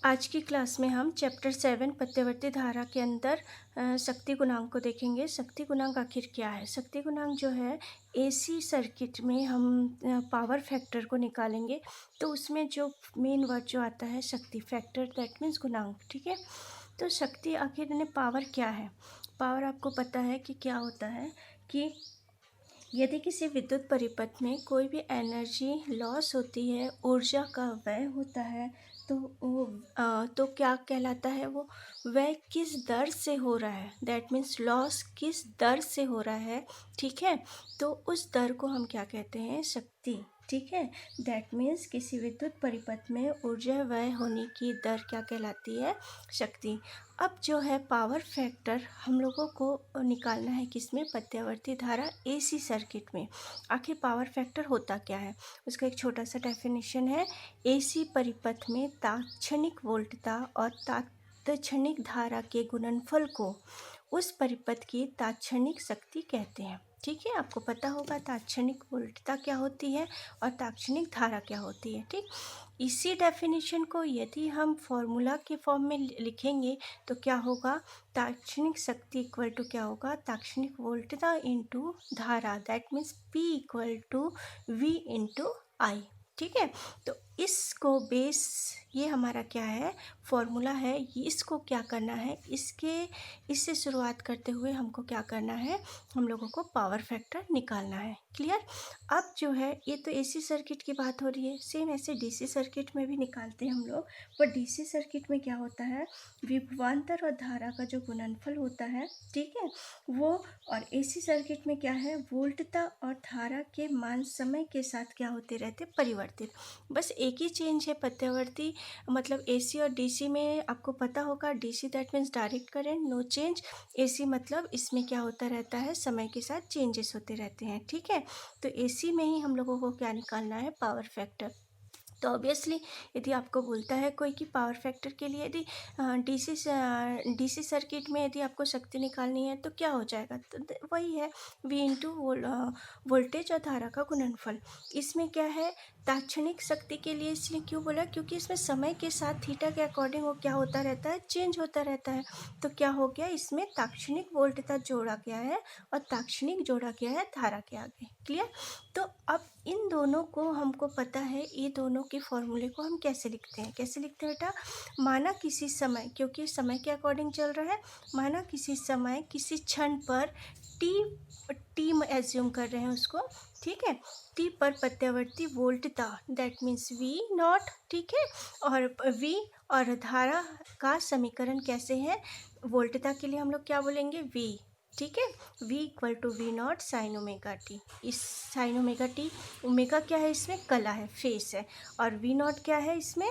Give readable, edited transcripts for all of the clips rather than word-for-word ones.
आज की क्लास में हम चैप्टर 7 प्रत्यावर्ती धारा के अंदर शक्ति गुणांक को देखेंगे। शक्ति गुणांक आखिर क्या है? शक्ति गुणांक जो है एसी सर्किट में हम पावर फैक्टर को निकालेंगे, तो उसमें जो मेन वर्ड जो आता है शक्ति फैक्टर, दैट मीन्स गुणांक। ठीक है, तो शक्ति आखिर पावर क्या है? पावर आपको पता है कि क्या होता है कि यदि किसी विद्युत परिपथ में कोई भी एनर्जी लॉस होती है, ऊर्जा का व्यय होता है, तो वो तो क्या कहलाता है? वो व्यय किस दर से हो रहा है, दैट मीन्स लॉस किस दर से हो रहा है। ठीक है, तो उस दर को हम क्या कहते हैं? शक्ति। ठीक है, दैट मीन्स किसी विद्युत परिपथ में ऊर्जा व्यय होने की दर क्या कहलाती है? शक्ति। अब जो है पावर फैक्टर हम लोगों को निकालना है किसमें? प्रत्यावर्ती धारा एसी सर्किट में। आखिर पावर फैक्टर होता क्या है? उसका एक छोटा सा डेफिनेशन है। एसी परिपथ में तात्क्षणिक वोल्टता और तात्क्षणिक धारा के गुणनफल को उस परिपथ की तात्क्षणिक शक्ति कहते हैं। ठीक है, आपको पता होगा तात्क्षणिक वोल्टता क्या होती है और तात्क्षणिक धारा क्या होती है। ठीक, इसी डेफिनेशन को यदि हम फॉर्मूला के फॉर्म में लिखेंगे तो क्या होगा? तात्क्षणिक शक्ति इक्वल टू क्या होगा? तात्क्षणिक वोल्टता इंटू धारा, that means P equal to V into I. ठीक है, तो इसको बेस, ये हमारा क्या है? फॉर्मूला है। इसको क्या करना है? इससे शुरुआत करते हुए हमको क्या करना है? हम लोगों को पावर फैक्टर निकालना है। क्लियर? अब जो है ये तो एसी सर्किट की बात हो रही है, सेम ऐसे डीसी सर्किट में भी निकालते हैं हम लोग। पर डीसी सर्किट में क्या होता है? विभवांतर और धारा का जो गुणनफल होता है, ठीक है, वो। और एसी सर्किट में क्या है? वोल्टता और धारा के मान समय के साथ क्या होते रहते? परिवर्तित। बस एक ही चेंज है प्रत्यावर्ती मतलब एसी और डीसी में। आपको पता होगा DC that means direct current, no change. AC मतलब इसमें क्या होता रहता है? समय के साथ चेंजेस होते रहते हैं। ठीक है, तो एसी में ही हम लोगों को क्या निकालना है? Power factor. तो ऑब्वियसली यदि आपको बोलता है कोई कि पावर फैक्टर के लिए यदि डीसी सर्किट में यदि आपको शक्ति निकालनी है तो क्या हो जाएगा? तो वही है V इंटू वोल्टेज और धारा का गुणनफल। इसमें क्या है? तात्क्षणिक शक्ति के लिए इसलिए क्यों बोला? क्योंकि इसमें समय के साथ थीटा के अकॉर्डिंग वो क्या होता रहता है? चेंज होता रहता है। तो क्या हो गया? इसमें तात्क्षणिक वोल्टता जोड़ा गया है और तात्क्षणिक जोड़ा गया है धारा के आगे। क्लियर? तो अब इन दोनों को हमको पता है, ये दोनों के फॉर्मूले को हम कैसे लिखते हैं? कैसे लिखते हैं बेटा? माना किसी समय, क्योंकि समय के अकॉर्डिंग चल रहा है, माना किसी समय किसी क्षण पर टी एज्यूम कर रहे हैं उसको। ठीक है, टी पर प्रत्यावर्ती वोल्टता दैट मीन्स V नॉट। ठीक है, और V और धारा का समीकरण कैसे है? वोल्टता के लिए हम लोग क्या बोलेंगे? V। ठीक है, V equal to V naught sine omega T. इस साइन ओमेगा टी, ओमेगा क्या है? इसमें कला है, फेस है, और V नॉट क्या है इसमें?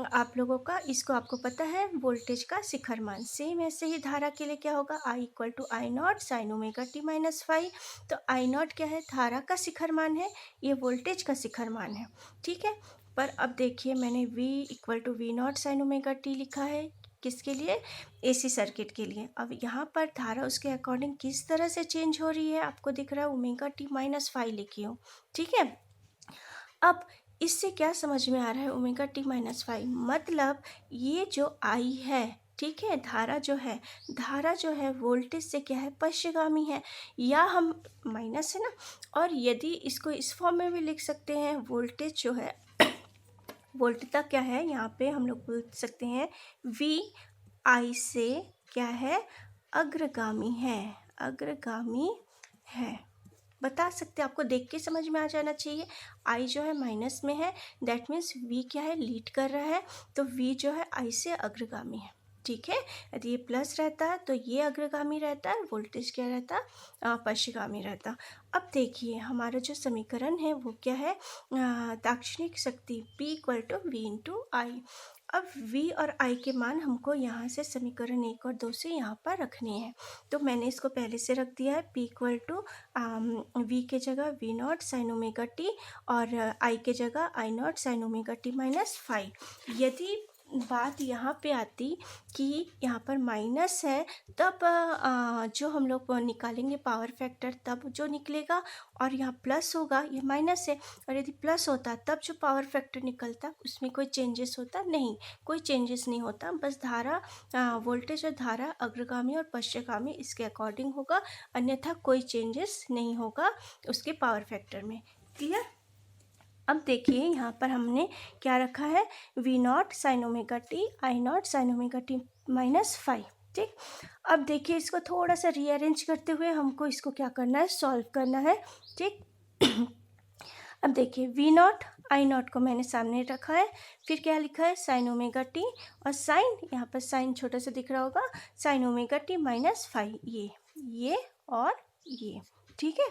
आप लोगों का, इसको आपको पता है वोल्टेज का शिखर मान। सेम ऐसे ही धारा के लिए क्या होगा? I equal to I naught sine omega T minus five. तो आई नॉट क्या है? धारा का शिखर मान है, ये वोल्टेज का शिखर मान है। ठीक है, पर अब देखिए मैंने V equal to V naught sine omega T लिखा है, किसके लिए? एसी सर्किट के लिए। अब यहाँ पर धारा उसके अकॉर्डिंग किस तरह से चेंज हो रही है? आपको दिख रहा है ओमेगा टी माइनस फाइव लिखी हो। ठीक है, अब इससे क्या समझ में आ रहा है? ओमेगा टी माइनस फाइव मतलब ये जो आई है, ठीक है, धारा जो है वोल्टेज से क्या है? पश्चिगामी है, या हम माइनस है ना। और यदि इसको इस फॉर्म में भी लिख सकते हैं, वोल्टेज जो है वोल्टता क्या है? यहाँ पे हम लोग बोल सकते हैं V I से क्या है? अग्रगामी है। बता सकते हैं, आपको देख के समझ में आ जाना चाहिए। I जो है माइनस में है, दैट मीन्स V क्या है? लीड कर रहा है, तो V जो है I से अग्रगामी है। ठीक है, यदि ये प्लस रहता है तो ये अग्रगामी रहता है, वोल्टेज क्या रहता? पश्चिगामी रहता। अब देखिए हमारा जो समीकरण है वो क्या है? तात्क्षणिक शक्ति P equal to V into I. अब V और I के मान हमको यहाँ से समीकरण 1 और 2 से यहाँ पर रखने हैं, तो मैंने इसको पहले से रख दिया है। P इक्वल टू V के जगह V naught sine omega T और I के जगह I not sine omega T minus five. यदि बात यहाँ पे आती कि यहाँ पर माइनस है, तब जो हम लोग निकालेंगे पावर फैक्टर तब जो निकलेगा, और यहाँ प्लस होगा, ये माइनस है, और यदि प्लस होता तब जो पावर फैक्टर निकलता उसमें कोई चेंजेस होता नहीं, कोई चेंजेस नहीं होता, बस धारा वोल्टेज और धारा अग्रगामी और पश्चगामी इसके अकॉर्डिंग होगा, अन्यथा कोई चेंजेस नहीं होगा उसके पावर फैक्टर में। क्लियर? अब देखिए यहाँ पर हमने क्या रखा है, V naught sine omega T I naught sine omega T -5। ठीक, अब देखिए इसको थोड़ा सा रीअरेंज करते हुए हमको इसको क्या करना है, सॉल्व करना है। ठीक अब देखिए वी नॉट आई नॉट को मैंने सामने रखा है, फिर क्या लिखा है, साइन ओमेगा टी, और साइन यहाँ पर साइन छोटा सा दिख रहा होगा, साइन ओमेगा टी -5, ये और ये। ठीक है,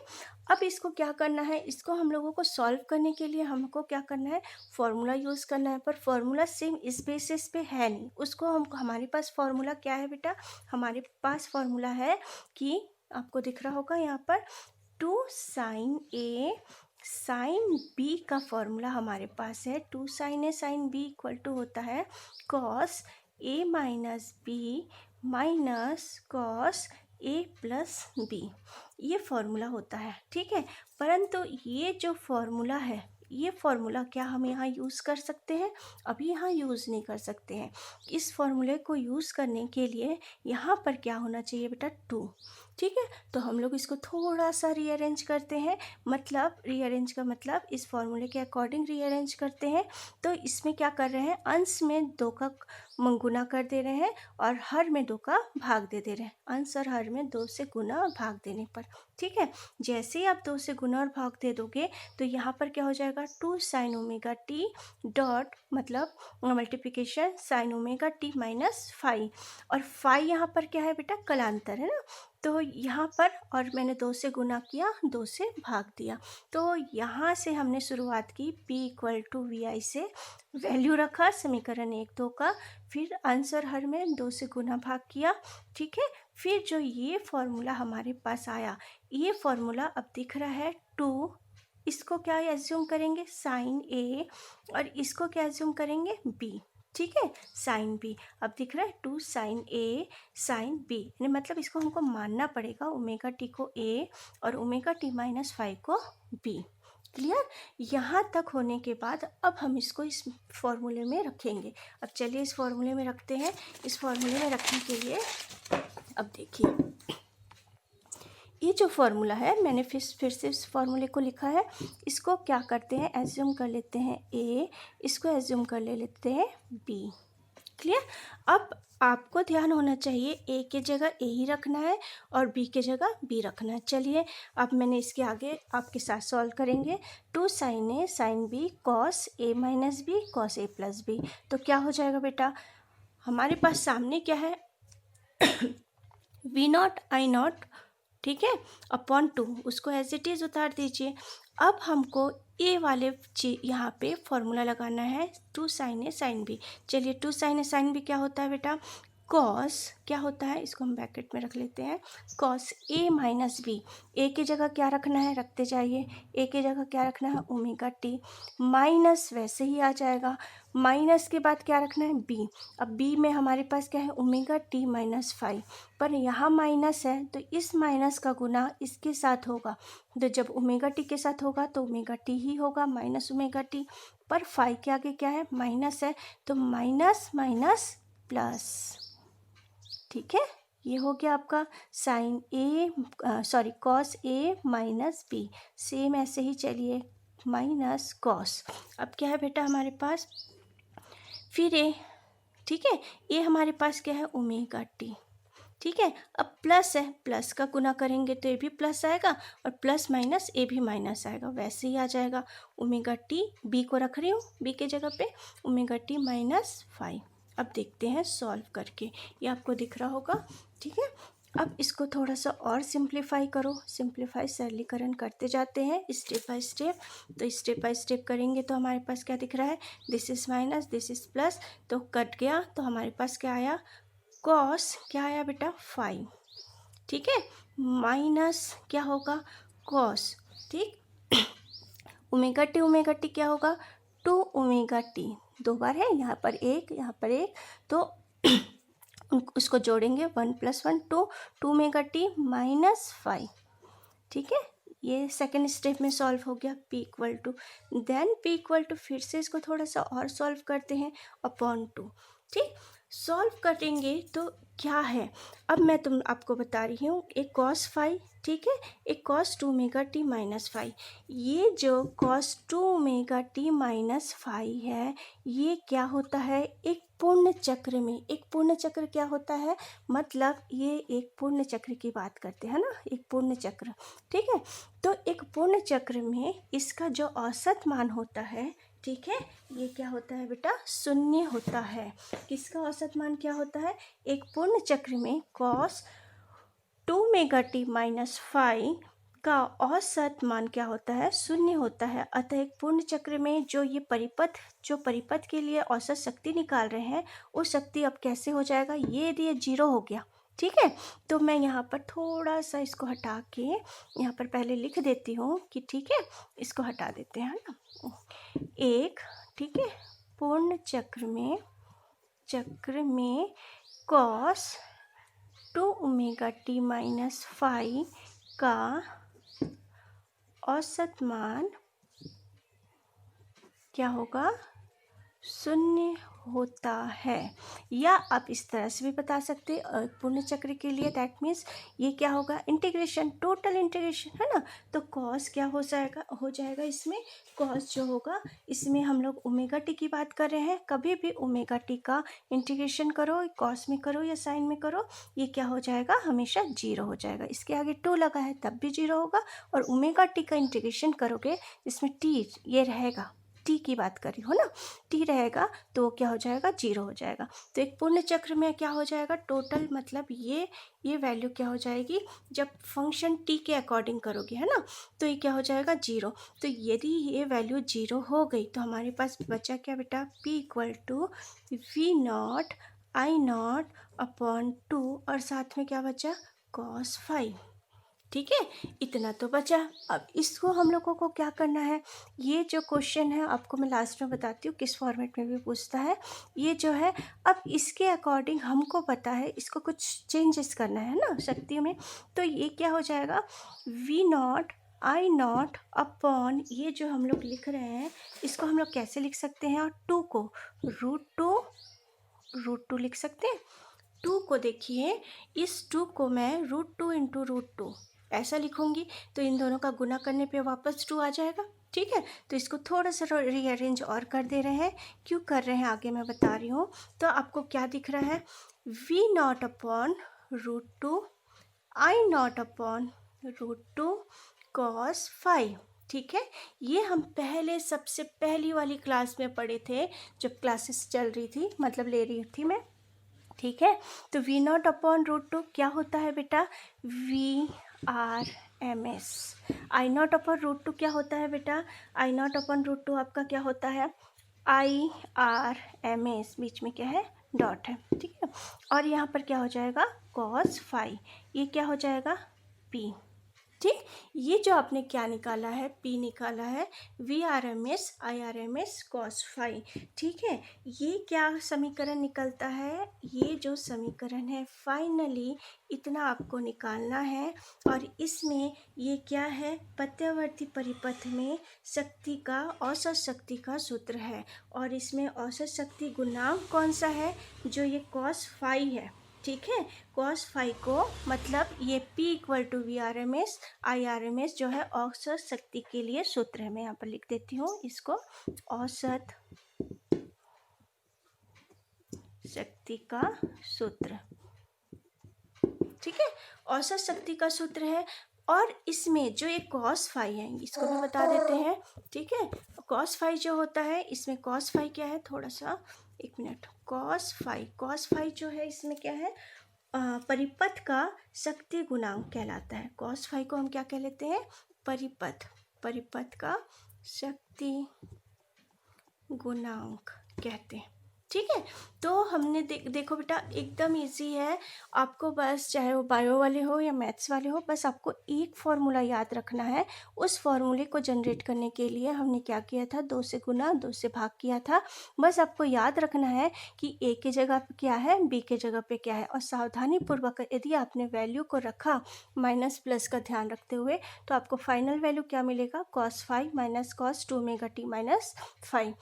अब इसको क्या करना है, इसको हम लोगों को सॉल्व करने के लिए हमको क्या करना है, फॉर्मूला यूज़ करना है, पर फॉर्मूला सेम इस बेसिस पे है नहीं, उसको हमको, हमारे पास फॉर्मूला क्या है बेटा, हमारे पास फॉर्मूला है कि आपको दिख रहा होगा यहाँ पर 2 साइन ए साइन बी का फॉर्मूला हमारे पास है। 2 sine A sine B equal to होता है cos A minus B minus cos A plus B, ये फॉर्मूला होता है। ठीक है, परंतु ये जो फॉर्मूला है, ये फॉर्मूला क्या हम यहाँ यूज़ कर सकते हैं, अभी यहाँ यूज़ नहीं कर सकते हैं। इस फॉर्मूले को यूज़ करने के लिए यहाँ पर क्या होना चाहिए बेटा, 2। ठीक है, तो हम लोग इसको थोड़ा सा रीअरेंज करते हैं, मतलब रीअरेंज का मतलब इस फॉर्मूले के अकॉर्डिंग रीअरेंज करते हैं। तो इसमें क्या कर रहे हैं, अंश में 2 का गुना कर दे रहे हैं और हर में 2 का भाग दे रहे हैं, अंश और हर में 2 से गुना और भाग देने पर। ठीक है, जैसे ही आप 2 से गुना और भाग दे दोगे तो यहाँ पर क्या हो जाएगा, 2 साइन ओमेगा टी डॉट मतलब मल्टीप्लिकेशन साइन ओमेगा टी -5, और 5 यहाँ पर क्या है बेटा, कलांतर है ना, तो यहाँ पर, और मैंने 2 से गुना किया, 2 से भाग दिया, तो यहाँ से हमने शुरुआत की P = VI से, वैल्यू रखा समीकरण 1-2 का, फिर अंश और हर में 2 से गुना भाग किया। ठीक है, फिर जो ये फॉर्मूला हमारे पास आया, ये फॉर्मूला अब दिख रहा है 2, इसको क्या एज्यूम करेंगे, साइन ए, और इसको क्या एज्यूम करेंगे, बी। ठीक है, साइन बी, अब दिख रहा है 2 साइन ए साइन बी, मतलब इसको हमको मानना पड़ेगा ओमेगा टी को ए और ओमेगा टी -5 को बी। क्लियर? यहाँ तक होने के बाद अब हम इसको इस फॉर्मूले में रखेंगे। अब चलिए इस फॉर्मूले में रखते हैं। इस फॉर्मूले में रखने के लिए अब देखिए ये जो फॉर्मूला है, मैंने फिर से इस फॉर्मूले को लिखा है, इसको क्या करते हैं, एज्यूम कर लेते हैं ए, इसको एज्यूम कर लेते हैं बी। क्लियर? अब आपको ध्यान होना चाहिए, ए के जगह ए ही रखना है और बी के जगह बी रखना है। चलिए अब मैंने इसके आगे आपके साथ सॉल्व करेंगे। 2 sine A sine B cos A minus B cos A plus B, तो क्या हो जाएगा बेटा, हमारे पास सामने क्या है वी नॉट आई नॉट, ठीक है, अपॉन 2, उसको एज इट इज़ उतार दीजिए। अब हमको ए वाले यहाँ पे फॉर्मूला लगाना है 2 साइन ए साइन बी। चलिए 2 साइन ए साइन बी क्या होता है बेटा, कॉस क्या होता है, इसको हम ब्रैकेट में रख लेते हैं, कॉस ए माइनस बी, ए की जगह क्या रखना है, रखते जाइए, ए की जगह क्या रखना है, ओमेगा टी, माइनस वैसे ही आ जाएगा, माइनस के बाद क्या रखना है, बी। अब बी में हमारे पास क्या है, ओमेगा टी -5, पर यहाँ माइनस है तो इस माइनस का गुना इसके साथ होगा, तो जब ओमेगा टी के साथ होगा तो ओमेगा टी ही होगा माइनस ओमेगा टी, पर 5 के आगे क्या है, माइनस है, तो माइनस माइनस प्लस। ठीक है, ये हो गया आपका sign A cos A minus B, same ऐसे ही चलिए माइनस कॉस, अब क्या है बेटा हमारे पास, फिर ए, ठीक है, ये हमारे पास क्या है, ओमेगा टी। ठीक है, अब प्लस है, प्लस का गुना करेंगे तो ये भी प्लस आएगा और प्लस माइनस ए भी माइनस आएगा, वैसे ही आ जाएगा ओमेगा टी, बी को रख रही हूँ बी के जगह पे, ओमेगा टी -5। अब देखते हैं सॉल्व करके, ये आपको दिख रहा होगा। ठीक है, अब इसको थोड़ा सा और सिंप्लीफाई करो, सिंप्लीफाई सरलीकरण करते जाते हैं स्टेप बाय स्टेप। तो स्टेप बाय स्टेप करेंगे तो हमारे पास क्या दिख रहा है, this is minus this is plus, तो कट गया, तो हमारे पास क्या आया, कॉस क्या आया बेटा 5। ठीक है, माइनस क्या होगा, कॉस, ठीक, ओमेगा टी क्या होगा, 2 ओमेगा टी, 2 बार है, यहाँ पर 1, यहाँ पर 1, तो उसको जोड़ेंगे 1 + 1 2, 2 मेगा टी माइनस 5, ठीक है। ये सेकेंड स्टेप में सॉल्व हो गया p = देन p = फिर से इसको थोड़ा सा और सॉल्व करते हैं अपॉन 2, ठीक। सॉल्व करेंगे तो क्या है, अब मैं आपको बता रही हूँ, एक cos 5, ठीक है, एक cos 2 मेगा टी माइनस 5। ये जो cos 2 मेगा टी माइनस 5 है, ये क्या होता है, एक पूर्ण चक्र में, एक पूर्ण चक्र क्या होता है, मतलब ये एक पूर्ण चक्र की बात करते हैं ना, एक पूर्ण चक्र, ठीक है। तो एक पूर्ण चक्र में इसका जो औसत मान होता है, ठीक है, ये क्या होता है बेटा, 0 होता है। किसका औसत मान क्या होता है, एक पूर्ण चक्र में cos 2 मेगा टी माइनस 5 का औसत मान क्या होता है, 0 होता है। अतः एक पूर्ण चक्र में जो ये परिपथ के लिए औसत शक्ति निकाल रहे हैं, वो शक्ति अब कैसे हो जाएगा, ये यदि 0 हो गया, ठीक है, तो मैं यहाँ पर थोड़ा सा इसको हटा के यहाँ पर पहले लिख देती हूँ कि ठीक है, इसको हटा देते हैं ना, एक, ठीक है, पूर्ण चक्र में cos 2 ओमेगा टी माइनस 5 का औसत मान क्या होगा, 0 होता है। या आप इस तरह से भी बता सकते हैं, पूर्ण चक्र के लिए दैट मीन्स ये क्या होगा, इंटीग्रेशन, टोटल इंटीग्रेशन, है ना। तो cos क्या हो जाएगा इसमें, cos जो होगा, इसमें हम लोग ओमेगा टी की बात कर रहे हैं, कभी भी ओमेगा टी का इंटीग्रेशन करो, cos में करो या साइन में करो, ये क्या हो जाएगा, हमेशा 0 हो जाएगा। इसके आगे 2 लगा है तब भी 0 होगा, और ओमेगा टी का इंटीग्रेशन करोगे, इसमें टी ये रहेगा, टी की बात करी हो ना, टी रहेगा तो क्या हो जाएगा, 0 हो जाएगा। तो एक पूर्ण चक्र में क्या हो जाएगा, टोटल मतलब ये वैल्यू क्या हो जाएगी, जब फंक्शन टी के अकॉर्डिंग करोगे, है ना, तो ये क्या हो जाएगा, 0। तो यदि ये वैल्यू 0 हो गई तो हमारे पास बचा क्या बेटा, p = v0 I0 अपॉन 2, और साथ में क्या बचा, cos 5, ठीक है, इतना तो बचा। अब इसको हम लोगों को क्या करना है, ये जो क्वेश्चन है आपको मैं लास्ट में बताती हूँ किस फॉर्मेट में भी पूछता है, ये जो है, अब इसके अकॉर्डिंग हमको पता है इसको कुछ चेंजेस करना है ना शक्ति में, तो ये क्या हो जाएगा, v0 I0 अपॉन, ये जो हम लोग लिख रहे हैं इसको हम लोग कैसे लिख सकते हैं, और 2 को √2 लिख सकते हैं। 2 को देखिए, इस 2 को मैं √2 × √2 ऐसा लिखूंगी, तो इन दोनों का गुना करने पे वापस 2 आ जाएगा, ठीक है। तो इसको थोड़ा सा रीअरेंज और कर दे रहे हैं, क्यों कर रहे हैं आगे मैं बता रही हूँ। तो आपको क्या दिख रहा है, v0 upon √2 I0 upon √2 cos 5, ठीक है। ये हम सबसे पहली वाली क्लास में पढ़े थे, जब क्लासेस चल रही थी, मतलब ले रही थी मैं, ठीक है। तो v0 अपॉन √2 क्या होता है बेटा, VRMS। I0 अपॉन √2 क्या होता है बेटा, I0 अपॉन √2 आपका क्या होता है, IRMS, बीच में क्या है, डॉट है, ठीक है। और यहाँ पर क्या हो जाएगा, cos 5, ये क्या हो जाएगा, P, ठीक। ये जो आपने क्या निकाला है, P निकाला है, VRMS IRMS cos 5, ठीक है। ये क्या समीकरण निकलता है, ये जो समीकरण है फाइनली इतना आपको निकालना है, और इसमें ये क्या है, प्रत्यावर्ती परिपथ में शक्ति का, औसत शक्ति का सूत्र है, और इसमें औसत शक्ति गुणांक कौन सा है, जो ये cos 5 है, ठीक है। cos 5 को मतलब ये P = VRMS IRMS जो है औसत शक्ति के लिए सूत्र है, मैं यहाँ पर लिख देती हूँ इसको, औसत शक्ति का सूत्र, ठीक है, औसत शक्ति का सूत्र है। और इसमें जो एक cos 5 है, इसको भी बता देते हैं, ठीक है। cos 5 जो होता है, इसमें cos 5 क्या है, थोड़ा सा एक मिनट, cos 5 जो है इसमें क्या है, परिपथ का शक्ति गुणांक कहलाता है। cos 5 को हम क्या कह लेते हैं, परिपथ का शक्ति गुणांक कहते हैं, ठीक है। तो हमने देखो बेटा एकदम इजी है, आपको बस चाहे वो बायो वाले हो या मैथ्स वाले हो, बस आपको एक फार्मूला याद रखना है। उस फार्मूले को जनरेट करने के लिए हमने क्या किया था, 2 से गुना 2 से भाग किया था। बस आपको याद रखना है कि ए के जगह पे क्या है, बी के जगह पे क्या है, और सावधानी पूर्वक यदि आपने वैल्यू को रखा माइनस प्लस का ध्यान रखते हुए, तो आपको फाइनल वैल्यू क्या मिलेगा, cos 5 minus cos 2 omega T minus 5।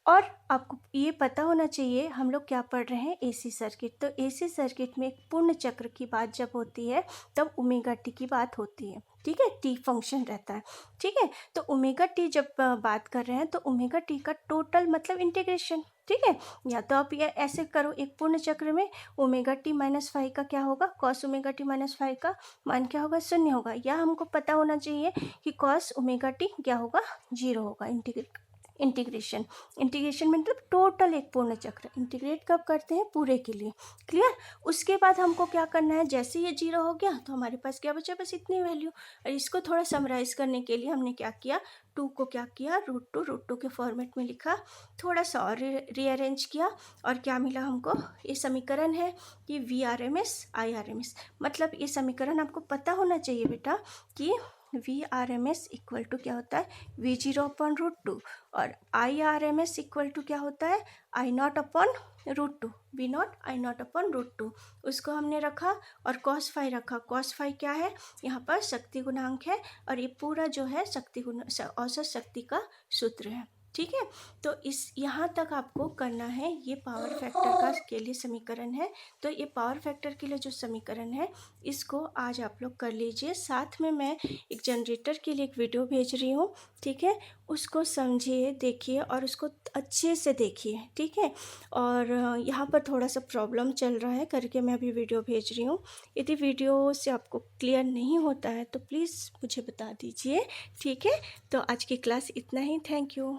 और आपको ये पता होना चाहिए, हम लोग क्या पढ़ रहे हैं, एसी सर्किट। तो एसी सर्किट में एक पूर्ण चक्र की बात जब होती है तब ओमेगा टी की बात होती है, ठीक है, टी फंक्शन रहता है, ठीक है। तो ओमेगा टी जब बात कर रहे हैं तो ओमेगा टी का टोटल मतलब इंटीग्रेशन, ठीक है। या तो आप ये ऐसे करो, एक पूर्ण चक्र में ओमेगा टी माइनस 5 का क्या होगा, कॉस ओमेगा टी माइनस 5 का मान क्या होगा, 0 होगा। या हमको पता होना चाहिए कि कॉस ओमेगा टी क्या होगा, 0 होगा। इंटीग्रेशन मतलब टोटल एक पूर्ण चक्र, इंटीग्रेट कब करते हैं, पूरे के लिए, क्लियर। उसके बाद हमको क्या करना है, जैसे ये 0 हो गया तो हमारे पास क्या बचा, बस इतनी वैल्यू। और इसको थोड़ा समराइज करने के लिए हमने क्या किया, 2 को क्या किया, √2 के फॉर्मेट में लिखा, थोड़ा सा और रीअरेंज किया, और क्या मिला हमको, ये समीकरण है कि VRMS IRMS। मतलब ये समीकरण आपको पता होना चाहिए बेटा कि VRMS इक्वल टू क्या होता है, V0 अपॉन √2, और IRMS इक्वल टू क्या होता है, I0 upon √2, V0 I0 upon √2। उसको हमने रखा और cos phi रखा। cos phi क्या है, यहाँ पर शक्ति गुणांक है, और ये पूरा जो है शक्ति औसत शक्ति का सूत्र है, ठीक है। तो इस यहाँ तक आपको करना है, ये पावर फैक्टर का के लिए समीकरण है। तो ये पावर फैक्टर के लिए जो समीकरण है इसको आज आप लोग कर लीजिए। साथ में मैं एक जनरेटर के लिए एक वीडियो भेज रही हूँ, ठीक है, उसको समझिए, देखिए और उसको अच्छे से देखिए, ठीक है। और यहाँ पर थोड़ा सा प्रॉब्लम चल रहा है करके मैं अभी वीडियो भेज रही हूँ। यदि वीडियो से आपको क्लियर नहीं होता है तो प्लीज़ मुझे बता दीजिए, ठीक है। तो आज की क्लास इतना ही, थैंक यू।